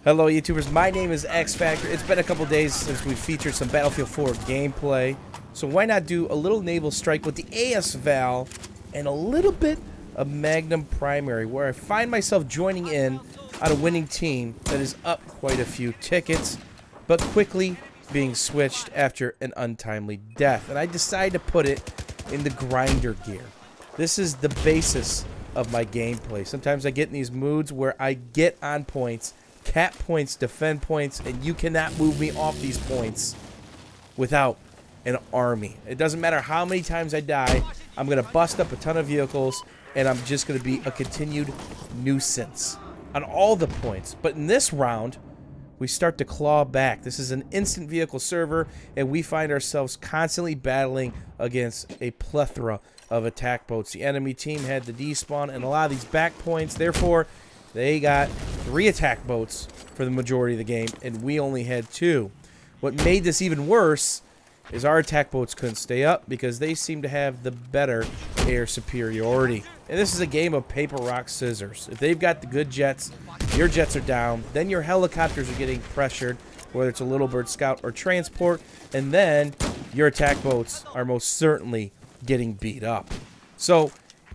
Hello YouTubers, my name is X Factor. It's been a couple days since we featured some Battlefield 4 gameplay, so why not do a little Naval Strike with the AS VAL and a little bit of Magnum Primary, where I find myself joining in on a winning team that is up quite a few tickets, but quickly being switched after an untimely death. And I decide to put it in the grinder gear. This is the basis of my gameplay. Sometimes I get in these moods where I get on points, cap points, defend points, and you cannot move me off these points without an army. It doesn't matter how many times I die, I'm going to bust up a ton of vehicles, and I'm just going to be a continued nuisance on all the points. But in this round, we start to claw back. This is an instant vehicle server, and we find ourselves constantly battling against a plethora of attack boats. The enemy team had the despawn and a lot of these back points. Therefore, they got 3 attack boats for the majority of the game, and we only had 2. What made this even worse is our attack boats couldn't stay up because they seem to have the better air superiority. And this is a game of paper, rock, scissors. If they've got the good jets, your jets are down, then your helicopters are getting pressured, whether it's a Little Bird Scout or transport, and then your attack boats are most certainly getting beat up. So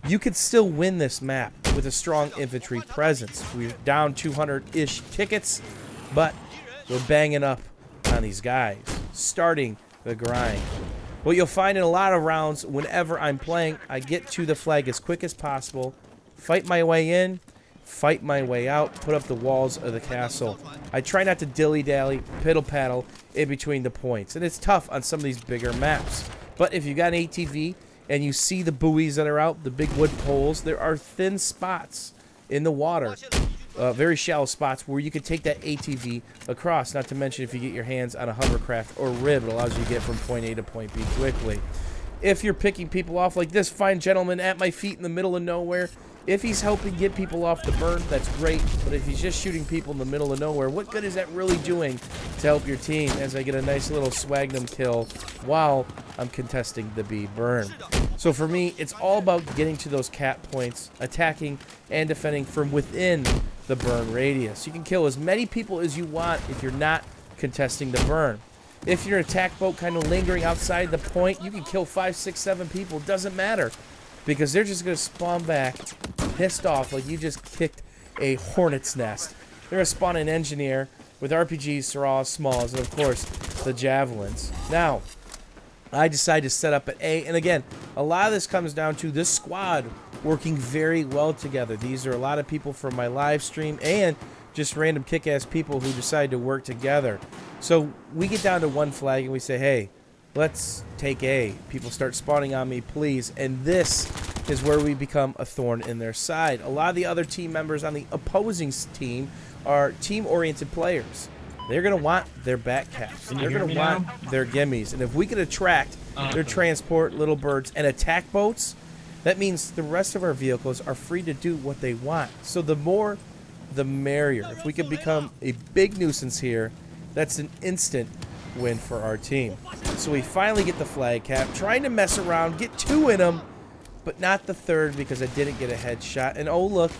you could still win this map with a strong infantry presence. We're down 200-ish tickets, but we're banging up on these guys, starting the grind. What you'll find in a lot of rounds, whenever I'm playing, I get to the flag as quick as possible, fight my way in, fight my way out, put up the walls of the castle. I try not to dilly-dally, piddle-paddle in between the points, and it's tough on some of these bigger maps. But if you got an ATV and you see the buoys that are out, the big wood poles, there are thin spots in the water, very shallow spots where you can take that ATV across, not to mention if you get your hands on a hovercraft or rib, it allows you to get from point A to point B quickly. If you're picking people off like this fine gentleman at my feet in the middle of nowhere, if he's helping get people off the burn, that's great. But if he's just shooting people in the middle of nowhere, what good is that really doing to help your team? As I get a nice little swagnum kill while I'm contesting the B burn. So for me, it's all about getting to those cap points, attacking and defending from within the burn radius. You can kill as many people as you want if you're not contesting the burn. If you're an attack boat kind of lingering outside the point, you can kill 5, 6, 7 people. Doesn't matter, because they're just going to spawn back pissed off like you just kicked a hornet's nest. They're going to spawn an engineer with RPGs, Syrahs, Smalls, and of course the javelins. Now, I decided to set up at A, and again, a lot of this comes down to this squad working very well together. These are a lot of people from my live stream and just random kick-ass people who decide to work together. So we get down to one flag and we say, hey, let's take A. People start spawning on me, please. And this is where we become a thorn in their side. A lot of the other team members on the opposing team are team-oriented players. They're going to want their back caps. They're going to want their gimmies. And if we can attract their transport, little birds, and attack boats, that means the rest of our vehicles are free to do what they want. So the more, the merrier. If we can become a big nuisance here, that's an instant win for our team. So we finally get the flag cap, trying to mess around, get 2 in them, but not the 3rd because I didn't get a headshot. And oh look,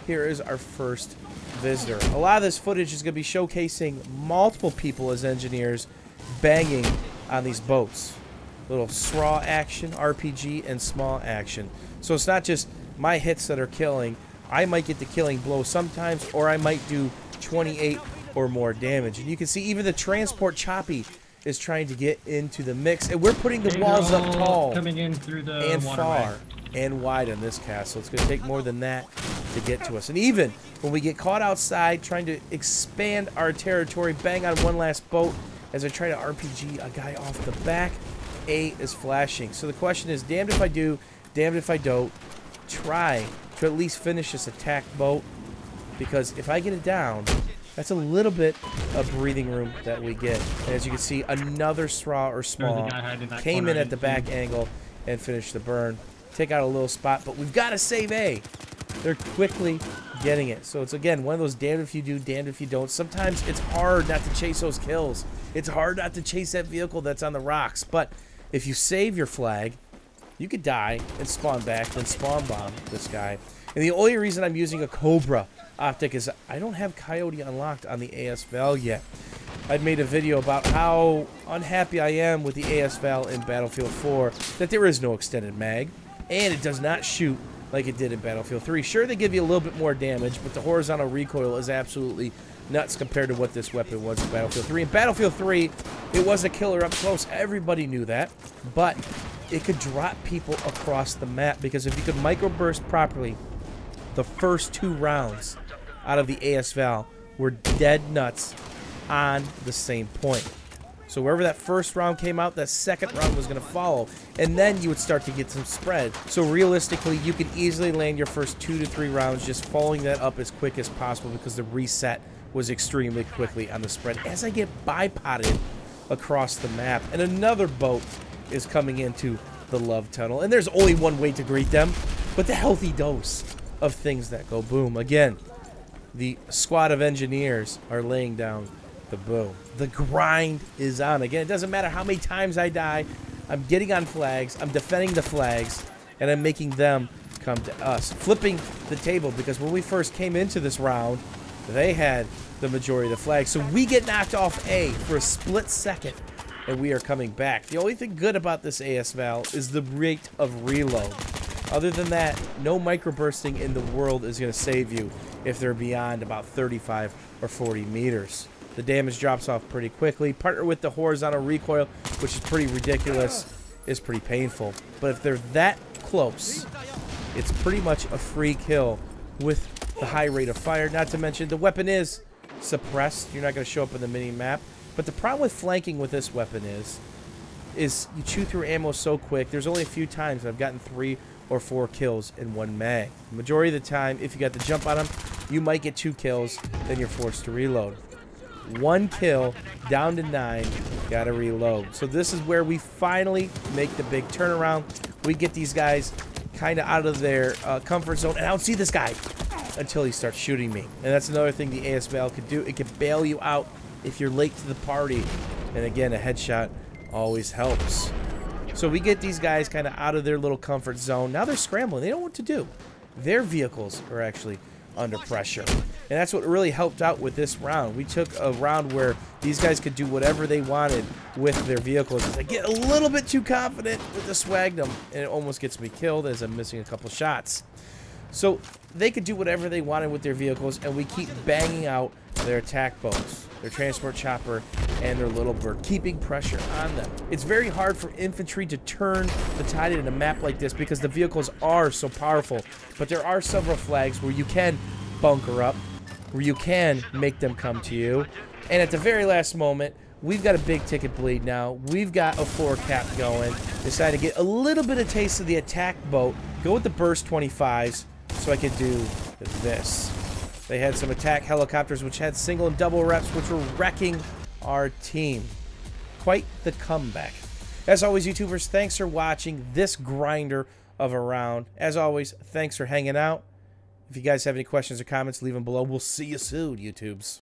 here is our first visitor. A lot of this footage is going to be showcasing multiple people as engineers banging on these boats. Little SRAW action, RPG, and small action. So it's not just my hits that are killing. I might get the killing blow sometimes, or I might do 28 or more damage. And you can see even the transport choppy is trying to get into the mix, and we're putting the walls up tall coming in through the and far and wide on this castle. It's going to take more than that to get to us. And even when we get caught outside trying to expand our territory, bang on one last boat as I try to RPG a guy off the back, A is flashing. So the question is, damned if I do, damned if I don't. Try to at least finish this attack boat, because if I get it down, that's a little bit of breathing room that we get. And as you can see, another straw or small came in at the back angle and finished the burn. Take out a little spot, but we've got to save A. They're quickly getting it. So it's, again, one of those damned if you do, damned if you don't. Sometimes it's hard not to chase those kills. It's hard not to chase that vehicle that's on the rocks. But if you save your flag, you could die and spawn back, then spawn bomb this guy. And the only reason I'm using a Cobra optic is I don't have Coyote unlocked on the AS VAL yet. I've made a video about how unhappy I am with the AS VAL in Battlefield 4, that there is no extended mag, and it does not shoot like it did in Battlefield 3. Sure, they give you a little bit more damage, but the horizontal recoil is absolutely nuts compared to what this weapon was in Battlefield 3. In Battlefield 3, it was a killer up close. Everybody knew that, but it could drop people across the map, because if you could microburst properly, the first 2 rounds out of the AS VAL were dead nuts on the same point. So wherever that first round came out, that second round was going to follow, and then you would start to get some spread. So realistically, you could easily land your first 2 to 3 rounds just following that up as quick as possible, because the reset was extremely quickly on the spread as I get bipoded across the map. And another boat is coming into the love tunnel, and there's only one way to greet them, but the healthy dose of things that go boom. Again, the squad of engineers are laying down the boom. The grind is on. Again, it doesn't matter how many times I die. I'm getting on flags, I'm defending the flags, and I'm making them come to us. Flipping the table, because when we first came into this round, they had the majority of the flags. So we get knocked off A for a split second, and we are coming back. The only thing good about this AS VAL is the rate of reload. Other than that, no microbursting in the world is going to save you if they're beyond about 35 or 40 meters. The damage drops off pretty quickly. Partner with the horizontal recoil, which is pretty ridiculous, is pretty painful. But if they're that close, it's pretty much a free kill with the high rate of fire. Not to mention, the weapon is suppressed. You're not going to show up in the mini-map. But the problem with flanking with this weapon is you chew through ammo so quick. There's only a few times I've gotten 3 or 4 kills in one mag. The majority of the time, if you got the jump on them, you might get 2 kills, then you're forced to reload. 1 kill, down to 9, gotta reload. So this is where we finally make the big turnaround. We get these guys kind of out of their comfort zone, and I don't see this guy until he starts shooting me. And that's another thing the AS VAL could do. It can bail you out if you're late to the party. And again, a headshot always helps. So we get these guys kind of out of their little comfort zone. Now they're scrambling. They don't know what to do. Their vehicles are actually under pressure. And that's what really helped out with this round. We took a round where these guys could do whatever they wanted with their vehicles. I get a little bit too confident with the magnum, and it almost gets me killed as I'm missing a couple shots. So they could do whatever they wanted with their vehicles, and we keep banging out their attack boats, their transport chopper, and their little bird, keeping pressure on them. It's very hard for infantry to turn the tide in a map like this because the vehicles are so powerful. But there are several flags where you can bunker up, where you can make them come to you. And at the very last moment, we've got a big ticket bleed now. We've got a 4 cap going. Decided to get a little bit of taste of the attack boat. Go with the burst 25s so I could do this. They had some attack helicopters which had single and double reps, which were wrecking our team. Quite the comeback. As always, YouTubers, thanks for watching this grinder of a round. As always, thanks for hanging out. If you guys have any questions or comments, leave them below. We'll see you soon, YouTubes.